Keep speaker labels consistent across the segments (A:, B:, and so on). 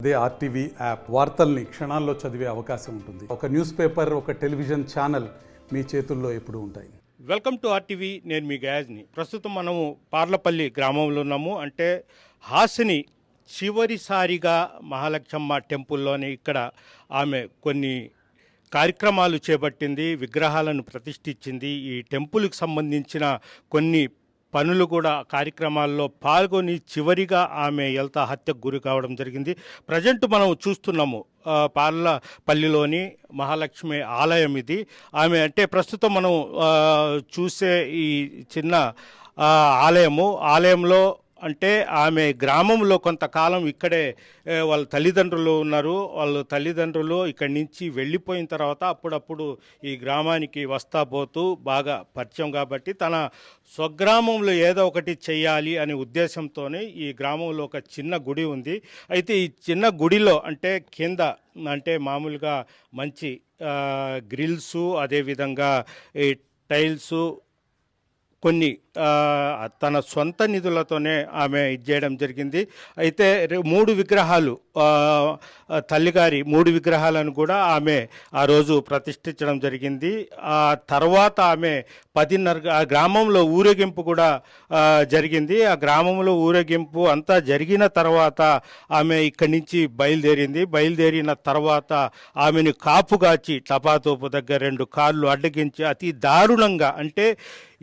A: అదే RTV app వార్తల్ని క్షణాల్లో చదివే అవకాశం ఉంటుంది. ఒక న్యూస్ పేపర్, ఒక టెలివిజన్ ఛానల్ మీ చేతుల్లో ఎప్పుడూ ఉంటాయి.
B: Welcome to RTV. నేను మీ గయాజ్ని. ప్రస్తుతం మనము పార్లపల్లి గ్రామంలో ఉన్నాము. అంటే హాసిని చివరిసారిగా మహాలక్ష్మమ్మ టెంపుల్లోని ఇక్కడ ఆమె కొన్ని కార్యక్రమాలు చేపట్టింది, విగ్రహాలను ప్రతిష్ఠించింది. ఈ టెంపుల్కి సంబంధించిన కొన్ని పనులు కూడా కార్యక్రమాల్లో పాల్గొని చివరిగా ఆమె హత్యకు గురి కావడం జరిగింది. ప్రజెంట్ మనం చూస్తున్నాము పార్లపల్లిలోని మహాలక్ష్మి ఆలయం ఇది. ఆమె అంటే ప్రస్తుతం మనం చూసే ఈ చిన్న ఆలయంలో అంటే ఆమె గ్రామంలో కొంతకాలం ఇక్కడే వాళ్ళ తల్లిదండ్రులు ఉన్నారు. వాళ్ళ తల్లిదండ్రులు ఇక్కడి నుంచి వెళ్ళిపోయిన తర్వాత అప్పుడప్పుడు ఈ గ్రామానికి వస్తా పోతూ బాగా పరిచయం కాబట్టి తన స్వగ్రామంలో ఏదో ఒకటి చెయ్యాలి అనే ఉద్దేశంతోనే ఈ గ్రామంలో ఒక చిన్న గుడి ఉంది. అయితే ఈ చిన్న గుడిలో అంటే కింద అంటే మామూలుగా మంచి గ్రిల్సు, అదేవిధంగా ఈ టైల్సు కొన్ని తన సొంత నిధులతోనే ఆమె చేయడం జరిగింది. అయితే 3 విగ్రహాలు తల్లిగారి 3 విగ్రహాలను కూడా ఆమె ఆ రోజు ప్రతిష్ఠించడం జరిగింది. ఆ తర్వాత ఆమె 10:30 ఆ గ్రామంలో ఊరేగింపు కూడా జరిగింది. ఆ గ్రామంలో ఊరేగింపు అంతా జరిగిన తర్వాత ఆమె ఇక్కడి నుంచి బయలుదేరిన తర్వాత ఆమెను కాపుగాచి టపాతోపు దగ్గర 2 కార్లు అడ్డగించి అతి దారుణంగా అంటే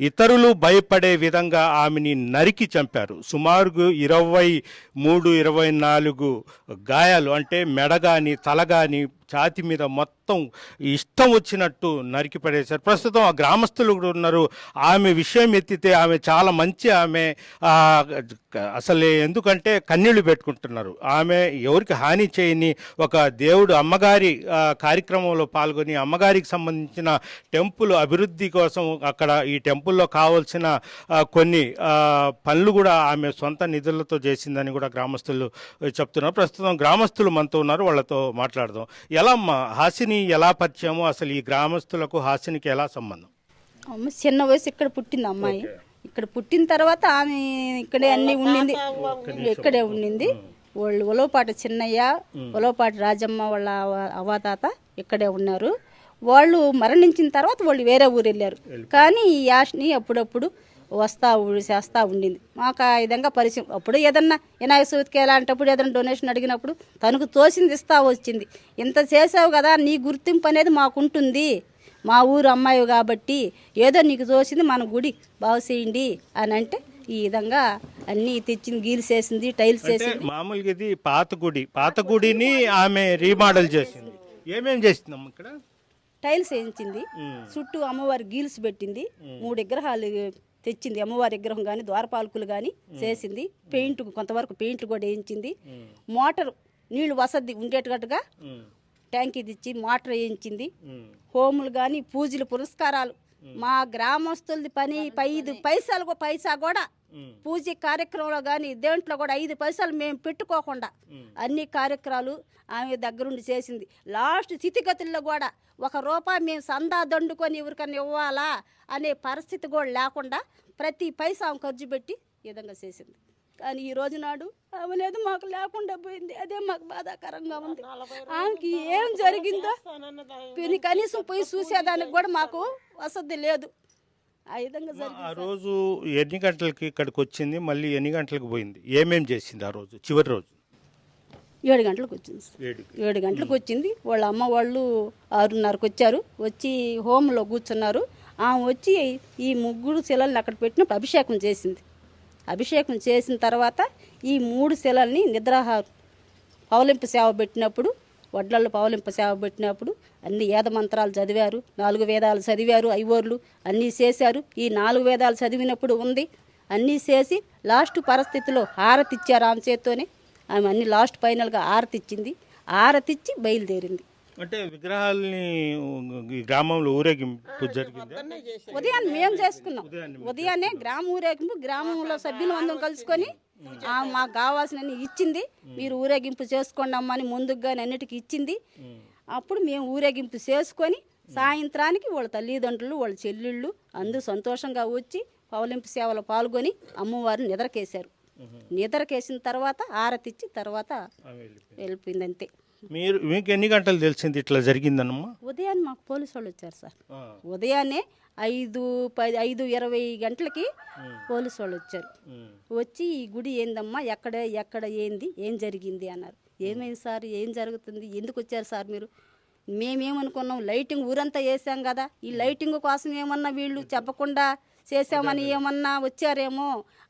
B: ఇతరులు భయపడే విధంగా ఆమెని నరికి చంపారు. సుమారు 23-24 గాయాలు అంటే మెడ కానీ తల కానీ ఛాతి మీద మొత్తం ఇష్టం వచ్చినట్టు నరికి పడేశారు. ప్రస్తుతం ఆ గ్రామస్తులు కూడా ఉన్నారు. ఆమె విషయం ఎత్తితే ఆమె చాలా మంచి ఆమె అసలు ఎందుకంటే కన్నీళ్లు పెట్టుకుంటున్నారు. ఆమె ఎవరికి హాని చేయని ఒక దేవుడు అమ్మగారి కార్యక్రమంలో పాల్గొని అమ్మగారికి సంబంధించిన టెంపుల్ అభివృద్ధి కోసం అక్కడ ఈ టెంపుల్లో కావాల్సిన కొన్ని పనులు కూడా ఆమె సొంత నిధులతో చేసిందని కూడా గ్రామస్తులు చెప్తున్నారు. ప్రస్తుతం గ్రామస్తులు మనతో ఉన్నారు, వాళ్ళతో మాట్లాడదాం. ఎలా అమ్మా హాసిని ఎలా పరిచయము, అసలు ఈ గ్రామస్తులకు హాసినికి ఎలా సంబంధం?
C: అమ్మ చిన్న వయసు ఇక్కడ పుట్టింది అమ్మాయి. ఇక్కడ పుట్టిన తర్వాత ఆమె ఇక్కడే అన్ని ఉండింది, ఇక్కడే ఉండింది. వాళ్ళు ఉలవపాటి చిన్నయ్య, ఉలవపాటి రాజమ్మ వాళ్ళ అవ్వాతాత ఇక్కడే ఉన్నారు. వాళ్ళు మరణించిన తర్వాత వాళ్ళు వేరే ఊరు వెళ్ళారు. కానీ ఈ యాష్ని అప్పుడప్పుడు చేస్తూ ఉండింది. మాకు ఆ విధంగా పరిచయం. అప్పుడు ఏదన్నా వినాయక చవితికి అలాంటప్పుడు ఏదైనా డొనేషన్ అడిగినప్పుడు తనకు తోసింది ఇస్తా వచ్చింది. ఇంత చేసావు కదా, నీ గుర్తింపు అనేది మాకుంటుంది, మా ఊరు అమ్మాయి కాబట్టి ఏదో నీకు తోసింది మన గుడి బాగు చేయండి అని అంటే ఈ విధంగా అన్నీ తెచ్చింది. గీల్స్ వేసింది, టైల్స్ వేసింది.
B: మామూలుగా ఇది పాత గుడిని ఆమె రీమోడల్ చేసింది. ఏమేం చేసిందమ్మ ఇక్కడ?
C: టైల్స్ వేయించింది, చుట్టూ అమ్మవారి గీల్స్ పెట్టింది, 3 విగ్రహాలు తెచ్చింది. అమ్మవారి విగ్రహం కానీ ద్వారపాలకులు కానీ చేసింది. పెయింట్ కొంతవరకు పెయింట్ కూడా వేయించింది. మోటార్ నీళ్లు వసతి ఉండేటట్టుగా ట్యాంకీ తెచ్చి మోటార్ వేయించింది. హోములు కానీ పూజలు పురస్కారాలు మా గ్రామస్తులది పని 5 పైసా కూడా పూజ కార్యక్రమంలో కానీ దేంట్లో కూడా 5 పైసలు మేము పెట్టుకోకుండా అన్ని కార్యక్రమాలు ఆమె దగ్గరుండి చేసింది. లాస్ట్ స్థితిగతుల్లో కూడా 1 రూపాయి మేము సందా దండుకొని ఎవరికన్నా ఇవ్వాలా అనే పరిస్థితి కూడా లేకుండా ప్రతి పైసా ఆమె ఖర్చు పెట్టి ఈ విధంగా చేసింది. కానీ ఈ రోజు నాడు ఆమె లేదు, మాకు లేకుండా పోయింది. అదే మాకు బాధాకరంగా ఉంది. ఆమెకి ఏం జరిగిందో కనీసం పోయి చూసేదానికి కూడా మాకు వసతి లేదు. ఆ విధంగా జరిగింది.
B: ఆ రోజు ఎన్ని గంటలకి ఇక్కడికి వచ్చింది, మళ్ళీ ఎన్ని గంటలకు పోయింది, ఏమేం చేసింది ఆ రోజు? చివరి రోజు
C: 7 గంటలకు వచ్చింది. 7 గంటలకు వచ్చింది. వాళ్ళ అమ్మ వాళ్ళు 6:30కు వచ్చారు. వచ్చి హోంలో కూర్చున్నారు. ఆమె వచ్చి ఈ 3 శిలల్ని అక్కడ పెట్టినప్పుడు అభిషేకం చేసింది. అభిషేకం చేసిన తర్వాత ఈ 3 శిలల్ని నిద్రాహారం పౌలింపు సేవ పెట్టినప్పుడు, వడ్లల్లో పౌలింపు సేవ పెట్టినప్పుడు అన్ని వేద మంత్రాలు చదివారు. 4 వేదాలు చదివారు. ఐవోర్లు అన్నీ చేశారు. ఈ 4 వేదాలు చదివినప్పుడు ఉంది అన్నీ చేసి లాస్ట్ పరిస్థితిలో హారతి ఇచ్చారు ఆమె చేత్తోనే. ఆమె అన్ని లాస్ట్ ఫైనల్గా హారతి ఇచ్చింది. హారతి ఇచ్చి బయలుదేరింది.
B: అంటే విగ్రహాలని గ్రామంలో ఊరేగింపు జరిగింది.
C: ఉదయాన్నే మేము చేసుకున్నాం. ఉదయాన్నే గ్రామ ఊరేగింపు, గ్రామంలో సభ్యులు అందరం కలుసుకొని మాకు కావాల్సిన ఇచ్చింది. మీరు ఊరేగింపు చేసుకోండి అమ్మని ముందుగానే అన్నిటికీ ఇచ్చింది. అప్పుడు మేము ఊరేగింపు చేసుకొని సాయంత్రానికి వాళ్ళ తల్లిదండ్రులు, వాళ్ళ చెల్లెళ్ళు అందరూ సంతోషంగా వచ్చి పౌలింపు సేవలో పాల్గొని అమ్మవారిని నిద్రకేశారు. నిద్రకేసిన తర్వాత ఆరతిచ్చి తర్వాత
B: ఆమె వెళ్ళిపోయింది.
C: వెళ్ళిపోయింది అంతే.
B: మీకు ఎన్ని గంటలు తెలిసింది ఇట్లా జరిగిందన్నమ్మా?
C: ఉదయాన్నే మాకు పోలీసు వాళ్ళు వచ్చారు సార్. ఉదయాన్నే 5:20 గంటలకి పోలీసు వాళ్ళు వచ్చారు. వచ్చి ఈ గుడి ఏందమ్మా, ఎక్కడ ఏంది, ఏం జరిగింది అన్నారు. ఏమైంది సార్, ఏం జరుగుతుంది, ఎందుకు వచ్చారు సార్ మీరు? మేమేమనుకున్నాం, లైటింగ్ ఊరంతా వేసాం కదా, ఈ లైటింగ్ కోసం ఏమన్నా వీళ్ళు చెప్పకుండా చేసామని ఏమన్నా వచ్చారేమో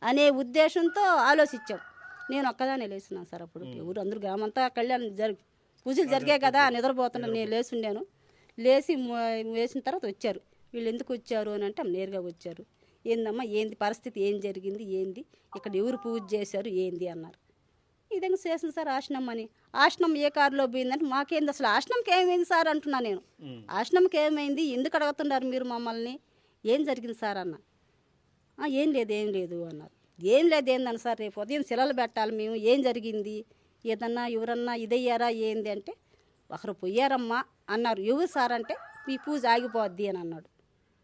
C: అనే ఉద్దేశంతో ఆలోచించాం. నేను ఒక్కదానే లేచున్నాను సార్. అప్పుడు ఊరు అందరూ గ్రామంతా కళ్యాణం పూజలు జరిగాయి కదా, నిద్రపోతున్నాను. నేను లేచుండాను. వేసిన తర్వాత వచ్చారు. వీళ్ళు ఎందుకు వచ్చారు అని అంటే నేరుగా వచ్చారు. ఏందమ్మా, ఏంది పరిస్థితి, ఏం జరిగింది, ఏంది ఇక్కడ ఎవరు పూజ చేశారు, ఏంది అన్నారు. ఈ విధంగా చేసింది సార్ ఆశ్రమం అని. ఆశ్రమం ఏ కారులో పోయిందంటే మాకేంది, అసలు ఆశ్రమంకి ఏమైంది సార్ అంటున్నా నేను. ఆశ్రమంకి ఏమైంది, ఎందుకు అడుగుతున్నారు మీరు మమ్మల్ని, ఏం జరిగింది సార్ అన్న. ఏం లేదు అన్నారు. ఏం లేదు ఏందని సార్, రేపు ఉదయం శిలలు పెట్టాలి మేము, ఏం జరిగింది, ఏదన్నా ఎవరన్నా ఇదయ్యారా ఏంది అంటే ఒకరు పోయారమ్మా అన్నారు. ఎవరు సార్ అంటే మీ పూజ ఆగిపోద్ది అని అన్నాడు.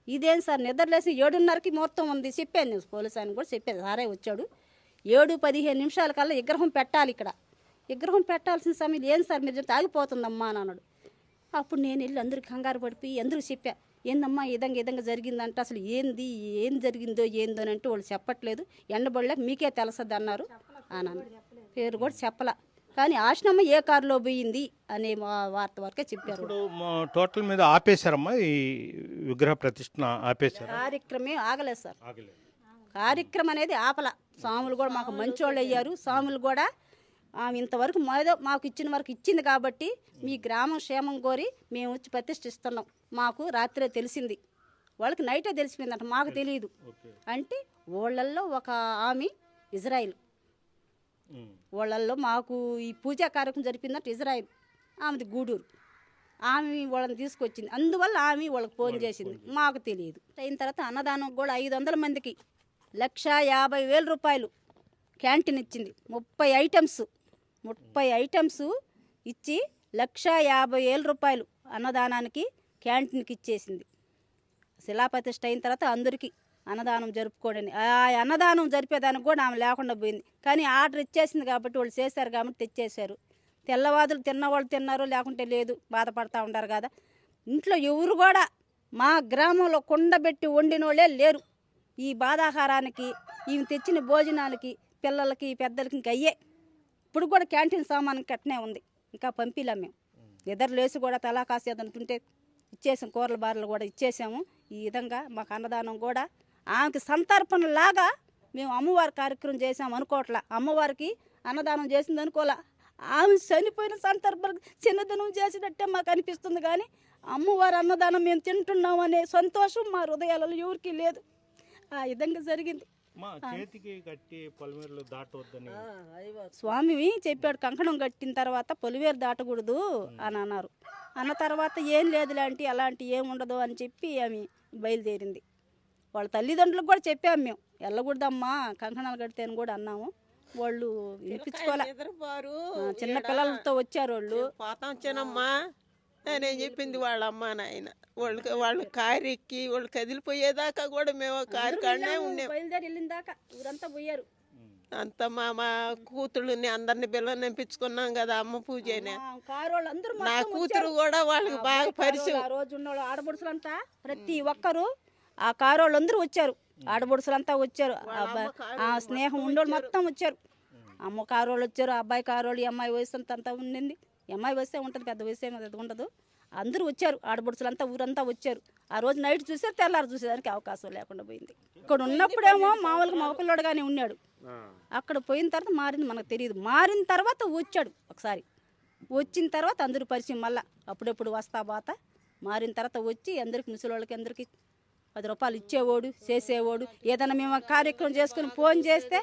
C: ఇదేం సార్, నిద్రలేసి 7:30కి మొత్తం ఉంది చెప్పాను. నేను పోలీసు ఆయన కూడా చెప్పాను, సారే వచ్చాడు. 7:15 నిమిషాల కల్లా విగ్రహం పెట్టాలి, ఇక్కడ విగ్రహం పెట్టాల్సిన సమయం ఏం సార్ మీరు చెప్తే ఆగిపోతుందమ్మా అని అన్నాడు. అప్పుడు నేను వెళ్ళి అందరికి కంగారు పడిపోయి అందరూ చెప్పా, ఏందమ్మా ఈ విధంగా జరిగిందంటే అసలు ఏం జరిగిందో ఏందో అని అంటే వాళ్ళు చెప్పట్లేదు, ఎండబడలేక మీకే తెలుసద్ది అన్నారు అని పేరు కూడా చెప్పలా. కానీ ఆశ్రమం ఏ కారులో పోయింది అనే వార్త వరకే చెప్పారు.
B: ఇప్పుడు టోటల్ మీద ఆపేశారమ్మా, ఈ విగ్రహ ప్రతిష్ఠ ఆపేశారు.
C: కార్యక్రమే ఆగలేదు సార్. కార్యక్రమం అనేది ఆపల. స్వాములు కూడా మాకు మంచోళ్ళు అయ్యారు. స్వాములు కూడా ఇంతవరకు మాకు ఇచ్చిన వరకు ఇచ్చింది కాబట్టి మీ గ్రామం క్షేమం కోరి మేము వచ్చి ప్రతిష్ఠిస్తున్నాం. మాకు రాత్రే తెలిసింది, వాళ్ళకి నైటే తెలిసిపోయిందంట, మాకు తెలియదు. అంటే వాళ్ళల్లో ఒక ఆమె ఇజ్రాయిల్, వాళ్ళల్లో మాకు ఈ పూజా కార్యక్రమం జరిపిందంటే ఇజ్రాయిల్, ఆమెది గూడూరు. ఆమె వాళ్ళని తీసుకొచ్చింది, అందువల్ల ఆమె వాళ్ళకి ఫోన్ చేసింది, మాకు తెలియదు. అయిన తర్వాత అన్నదానం కూడా 500 మందికి 1,50,000 రూపాయలు క్యాంటీన్ ఇచ్చింది. 30 ఐటమ్స్ ఇచ్చి 1,50,000 రూపాయలు అన్నదానానికి క్యాంటీన్కి ఇచ్చేసింది. శిలాప్రతిష్ఠ అయిన తర్వాత అందరికీ అన్నదానం జరుపుకోండి. ఆ అన్నదానం జరిపేదానికి కూడా ఆమె లేకుండా పోయింది. కానీ ఆర్డర్ ఇచ్చేసింది కాబట్టి వాళ్ళు చేశారు కాబట్టి తెచ్చేశారు. తెల్లవాదులు తిన్నవాళ్ళు తిన్నారు, లేకుంటే లేదు, బాధపడతా ఉంటారు కదా. ఇంట్లో ఎవరు కూడా మా గ్రామంలో కుండబెట్టి వండిన వాళ్ళే లేరు. ఈ బాధాహారానికి, ఈమె తెచ్చిన భోజనాలకి, పిల్లలకి పెద్దలకి ఇంక అయ్యే. ఇప్పుడు కూడా క్యాంటీన్ సామాన్ కట్టనే ఉంది, ఇంకా పంపిలాం మేము. నిద్ర లేసి కూడా తలా కాసేదంటుంటే ఇచ్చేసాం, కూరల బారలు కూడా ఇచ్చేసాము. ఈ విధంగా మాకు అన్నదానం కూడా ఆమెకి సంతర్పణలాగా మేము అమ్మవారి కార్యక్రమం చేసాము అనుకోవట్లా. అమ్మవారికి అన్నదానం చేసింది అనుకోలే, ఆమె చనిపోయిన సందర్భం చిన్నదనం చేసినట్టే మాకు అనిపిస్తుంది. కానీ అమ్మవారి అన్నదానం మేము తింటున్నాం అనే సంతోషం మా హృదయాలలో ఎవరికి లేదు. ఆ విధంగా జరిగింది.
B: చేతికి కట్టి పొలిమేరలు దాటవద్దని
C: స్వామి చెప్పాడు, కంకణం కట్టిన తర్వాత పొలిమేరు దాటకూడదు అని అన్నారు. అన్న తర్వాత ఏం లేదులాంటి అలాంటి ఏం ఉండదు అని చెప్పి ఆమె బయలుదేరింది. వాళ్ళ తల్లిదండ్రులకు కూడా చెప్పాము మేము, వెళ్ళకూడదమ్మా కంకణాలు కడితే అని కూడా అన్నాము. వాళ్ళు వినిపించుకోలే. చిన్న పిల్లలతో వచ్చారు వాళ్ళు.
D: పోతాం చిన్నమ్మా అని చెప్పింది వాళ్ళ అమ్మ నాయన. వాళ్ళు కారు ఎక్కి వాళ్ళు కదిలిపోయేదాకా కూడా మేము కారు కాడనే ఉన్నాం.
C: బయలుదేరి వెళ్ళిన దాకా ఊరంతా పోయారు.
D: అంతా మా కూతుళ్ళని అందరిని పిల్లల్ని నింపించుకున్నాం కదా అమ్మ పూజనే. నా కూతురు కూడా వాళ్ళకి బాగా పరిచయం.
C: ఆ రోజు ఉన్న ఆడబడుసులంతా ప్రతి ఒక్కరు ఆ కారు వాళ్ళందరూ వచ్చారు, ఆడబడుసులంతా వచ్చారు, ఆ స్నేహం ఉండేవాళ్ళు మొత్తం వచ్చారు. అమ్మ కారు వాళ్ళు వచ్చారు, అబ్బాయి కారు వాళ్ళు, ఈ అమ్మాయి వయసు అంతా ఉండింది. ఈ అమ్మాయి వయసే ఉంటుంది, పెద్ద వయసు ఏమో ఉండదు. అందరూ వచ్చారు, ఆడబడుసులంతా ఊరంతా వచ్చారు. ఆ రోజు నైట్ చూసారు, తెల్లారు చూసేదానికి అవకాశం లేకుండా పోయింది. ఇక్కడ ఉన్నప్పుడేమో మామూలుగా మొగపిల్లోడుగానే ఉన్నాడు. అక్కడ పోయిన తర్వాత మారింది మనకు తెలియదు. మారిన తర్వాత వచ్చాడు ఒకసారి, వచ్చిన తర్వాత అందరూ పరిచయం మళ్ళా అప్పుడెప్పుడు వస్తా బాత. మారిన తర్వాత వచ్చి అందరికి ముసలివాళ్ళకి అందరికీ 10 రూపాయలు ఇచ్చేవాడు, చేసేవాడు. ఏదైనా మేము కార్యక్రమం చేసుకుని ఫోన్ చేస్తే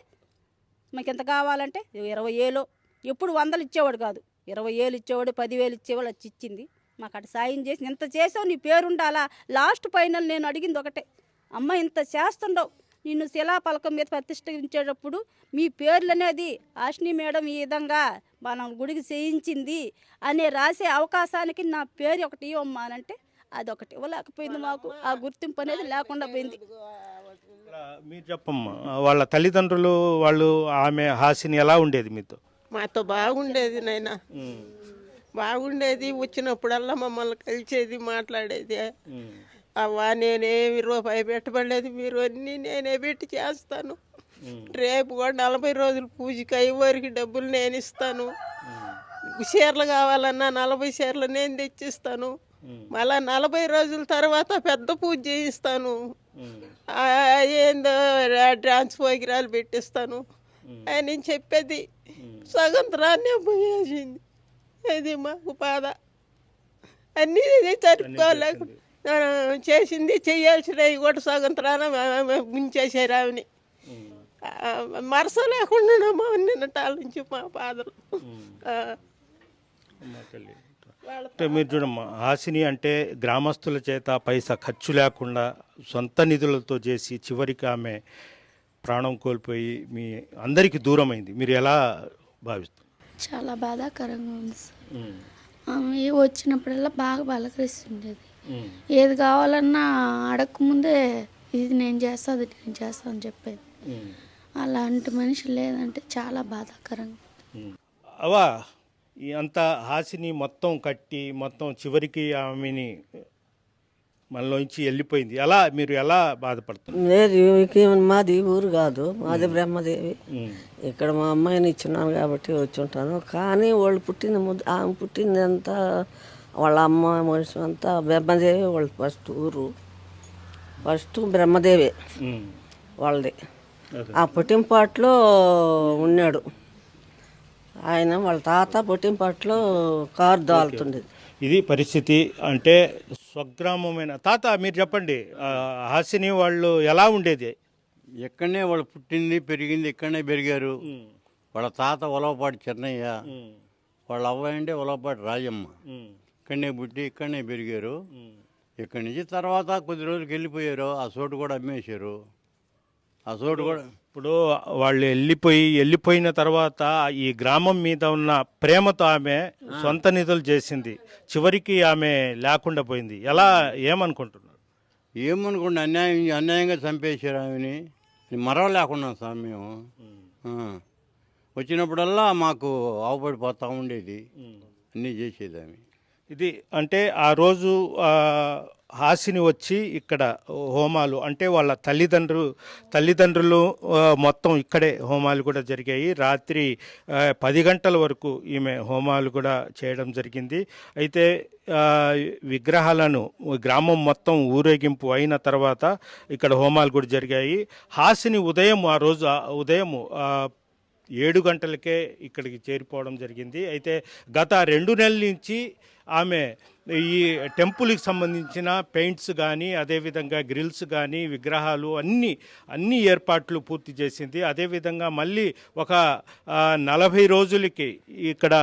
C: మాకు ఎంత కావాలంటే 20,000, ఎప్పుడు 100 ఇచ్చేవాడు కాదు, 20,000 ఇచ్చేవాడు, 10,000 ఇచ్చేవాడు. వచ్చి ఇచ్చింది మాకు. అటు సాయం చేసి ఇంత చేసావు, నీ పేరుండాలా. లాస్ట్ ఫైనల్ నేను అడిగింది ఒకటే, అమ్మ ఇంత చేస్తుండవు, నిన్ను శిలాపలకం మీద ప్రతిష్ఠించేటప్పుడు మీ పేర్లు అనేది ఆశ్ని మేడం ఈ విధంగా మనం గుడికి చేయించింది అనే రాసే అవకాశానికి నా పేరు ఒకటి ఇవ్వమ్మా అని అంటే అదొకటి ఇవ్వలేకపోయింది. మాకు ఆ గుర్తింపు అనేది లేకుండా పోయింది.
B: మీరు చెప్పమ్మా, వాళ్ళ తల్లిదండ్రులు వాళ్ళు ఆమె హాసిని ఎలా ఉండేది మీతో?
D: మాతో బాగుండేది నాయన, బాగుండేది. వచ్చినప్పుడల్లా మమ్మల్ని కలిసేది, మాట్లాడేది. అవ్వా నేనేమి రూపాయి పెట్టబడలేదు, మీరు అన్నీ నేనే పెట్టి చేస్తాను. రేపు కూడా 40 రోజులు పూజకి అయ్యేవారికి డబ్బులు నేను ఇస్తాను. చీరలు కావాలన్నా 40 చీరలు నేను తెచ్చిస్తాను. మళ్ళా 40 రోజుల తర్వాత పెద్ద పూజ చేయిస్తాను. ఏందో డాన్స్ ప్రోగ్రాలు పెట్టిస్తాను అని చెప్పేది. సగంతరాన్ని పోయేసింది. అది మాకు బాధ. అన్నీ జరుపుకోలేక చేసింది, చేయాల్సినవి కూడా సగంతరాన ముంచేసారు ఆమెని. మరస లేకుండా నిన్నటాల నుంచి మా బాధలు.
B: అంటే మీరు చూడమ్మా, హాసిని అంటే గ్రామస్తుల చేత పైసా ఖర్చు లేకుండా సొంత నిధులతో చేసి చివరికి ఆమె ప్రాణం కోల్పోయి మీ అందరికీ దూరమైంది. మీరు ఎలా భావిస్తారు?
E: చాలా బాధాకరంగా ఉంది సార్. ఆమె వచ్చినప్పుడల్లా బాగా పలకరిస్తుండేది. ఏది కావాలన్నా అడగకముందే ఇది నేను చేస్తా, అది నేను చేస్తా అని చెప్పేది. అలాంటి మనిషి లేదంటే చాలా బాధాకరంగా.
B: అవా ఈ అంత హాసిని మొత్తం కట్టి మొత్తం చివరికి ఆమెని మనలోంచి వెళ్ళిపోయింది. మీరు ఎలా బాధపడుతున్నారు?
F: లేదు, మాది ఊరు కాదు, మాది బ్రహ్మదేవి. ఇక్కడ మా అమ్మాయిని ఇచ్చినాను కాబట్టి వచ్చి ఉంటాను. కానీ వాళ్ళు పుట్టిన ఆమె పుట్టిందంతా వాళ్ళ అమ్మ మనిషి అంతా బ్రహ్మదేవి. వాళ్ళు ఫస్ట్ బ్రహ్మదేవి వాళ్ళది. ఆ పుట్టింపాట్లో ఉన్నాడు ఆయన. వాళ్ళ తాత పుట్టింపాట్లో కారు దాల్తుండేది.
B: ఇది పరిస్థితి. అంటే స్వగ్రామమైన తాత మీరు చెప్పండి, హాసిని వాళ్ళు ఎలా ఉండేది?
G: ఇక్కడనే వాళ్ళు పుట్టింది పెరిగింది, ఇక్కడనే పెరిగారు. వాళ్ళ తాత ఉలవపాటి చెన్నయ్య, వాళ్ళ అవ్వ అంటే ఉలవపాటి రాజమ్మ. ఇక్కడనే పుట్టి ఇక్కడనే పెరిగారు. ఇక్కడి నుంచి తర్వాత కొద్ది రోజులకి వెళ్ళిపోయారు. ఆ చోటు కూడా అమ్మేశారు. ఆ చోటు కూడా
B: ఇప్పుడు వాళ్ళు వెళ్ళిపోయిన తర్వాత ఈ గ్రామం మీద ఉన్న ప్రేమతో ఆమె సొంత నిధులు చేసింది. చివరికి ఆమె లేకుండా పోయింది. ఏమనుకుంటున్నారు?
G: ఏమనుకోండి, అన్యాయంగా చంపేశారు ఆమెని. మరవలేకున్నాం సార్ మేము. వచ్చినప్పుడల్లా మాకు ఆవుపడిపోతూ ఉండేది, అన్నీ చేసేది ఆమె.
B: ఇది అంటే ఆ రోజు హాసిని వచ్చి ఇక్కడ హోమాలు అంటే వాళ్ళ తల్లిదండ్రులు మొత్తం ఇక్కడే హోమాలు కూడా జరిగాయి. రాత్రి 10 గంటల వరకు ఈమె హోమాలు కూడా చేయడం జరిగింది. అయితే విగ్రహాలను గ్రామం మొత్తం ఊరేగింపు అయిన తర్వాత ఇక్కడ హోమాలు కూడా జరిగాయి. హాసిని ఆ రోజు ఉదయం 7 గంటలకే ఇక్కడికి చేరిపోవడం జరిగింది. అయితే గత 2 నెలల నుంచి ఆమె ఈ టెంపుల్కి సంబంధించిన పెయింట్స్ కానీ అదేవిధంగా గ్రిల్స్ కానీ విగ్రహాలు అన్ని ఏర్పాట్లు పూర్తి చేసింది. అదేవిధంగా మళ్ళీ ఒక 40 రోజులకి ఇక్కడ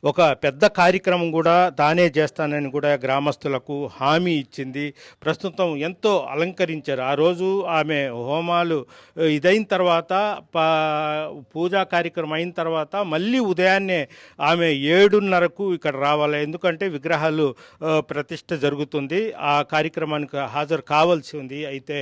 B: ఒక పెద్ద కార్యక్రమం కూడా తానే చేస్తానని కూడా గ్రామస్తులకు హామీ ఇచ్చింది. ప్రస్తుతం ఎంతో అలంకరించారు. ఆ రోజు ఆమె హోమాలు ఇదైన తర్వాత పూజా కార్యక్రమం అయిన తర్వాత మళ్ళీ ఉదయాన్నే ఆమె 7:30కు ఇక్కడ రావాలి. ఎందుకంటే విగ్రహాలు ప్రతిష్ఠ జరుగుతుంది. ఆ కార్యక్రమానికి హాజరు కావాల్సి ఉంది. అయితే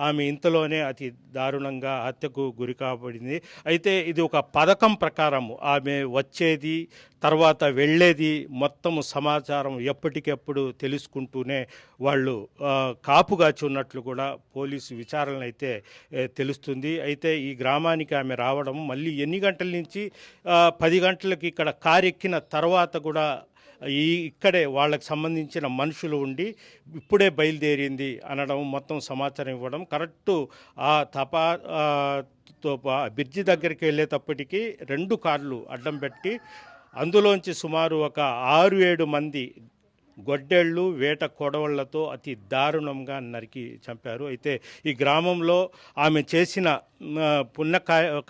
B: ఆమె ఇంతలోనే అతి దారుణంగా హత్యకు గురి కాబడింది. అయితే ఇది ఒక పథకం ప్రకారం ఆమె వచ్చేది, తర్వాత వెళ్ళేది, మొత్తం సమాచారం ఎప్పటికెప్పుడు తెలుసుకుంటూనే వాళ్ళు కాపుగాచి ఉన్నట్లు కూడా పోలీసు విచారణ అయితే తెలుస్తుంది. అయితే ఈ గ్రామానికి ఆమె రావడం మళ్ళీ ఎన్ని గంటల నుంచి 10 గంటలకి ఇక్కడ కారెక్కిన తర్వాత కూడా ఇక్కడే వాళ్ళకి సంబంధించిన మనుషులు ఉండి ఇప్పుడే బయలుదేరింది అనడం, మొత్తం సమాచారం ఇవ్వడం కరెక్టు. బ్రిడ్జి దగ్గరికి వెళ్ళేటప్పటికి 2 కార్లు అడ్డం పెట్టి అందులోంచి సుమారు ఒక 6-7 మంది గొడ్డెళ్ళు వేట కొడవళ్లతో అతి దారుణంగా నరికి చంపారు. అయితే ఈ గ్రామంలో ఆమె చేసిన పుణ్య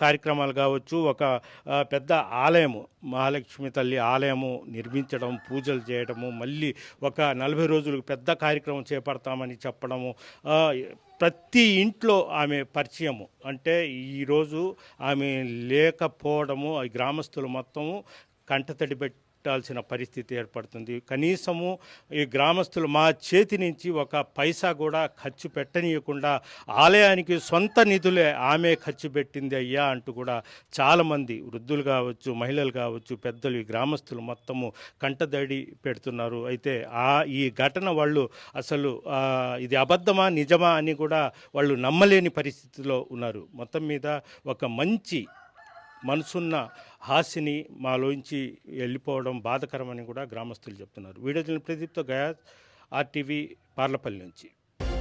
B: కార్యక్రమాలు కావచ్చు, ఒక పెద్ద ఆలయము మహాలక్ష్మి తల్లి ఆలయము నిర్మించడం, పూజలు చేయడము, మళ్ళీ ఒక 40 రోజులకు పెద్ద కార్యక్రమం చేపడతామని చెప్పడము, ప్రతి ఇంట్లో ఆమె పరిచయము. అంటే ఈరోజు ఆమె లేకపోవడము గ్రామస్తులు మొత్తము కంటతడి పెట్టాల్సిన పరిస్థితి ఏర్పడుతుంది. కనీసము ఈ గ్రామస్తులు మా చేతి నుంచి ఒక పైసా కూడా ఖర్చు పెట్టనీయకుండా ఆలయానికి సొంత నిధులే ఆమె ఖర్చు పెట్టింది అయ్యా అంటూ కూడా చాలామంది వృద్ధులు కావచ్చు, మహిళలు కావచ్చు, పెద్దలు, ఈ గ్రామస్తులు మొత్తము కంటదడి పెడుతున్నారు. అయితే ఈ ఘటన వాళ్ళు అసలు ఇది అబద్ధమా నిజమా అని కూడా వాళ్ళు నమ్మలేని పరిస్థితిలో ఉన్నారు. మొత్తం మీద ఒక మంచి మనసున్న హాస్యని మాలోంచి వెళ్ళిపోవడం బాధకరమని కూడా గ్రామస్తులు చెప్తున్నారు. వీడియో ప్రదీప్తో గయాజ్, RTV, పార్లపల్లి నుంచి.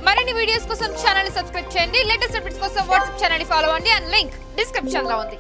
H: మరిన్ని వీడియోస్ కోసం ఛానల్ సబ్స్క్రైబ్ చేయండి. లేటెస్ట్ అప్డేట్స్ కోసం వాట్సాప్ ఛానల్ ఫాలో అవ్వండి. అండ్ లింక్ డిస్క్రిప్షన్ లో ఉంది.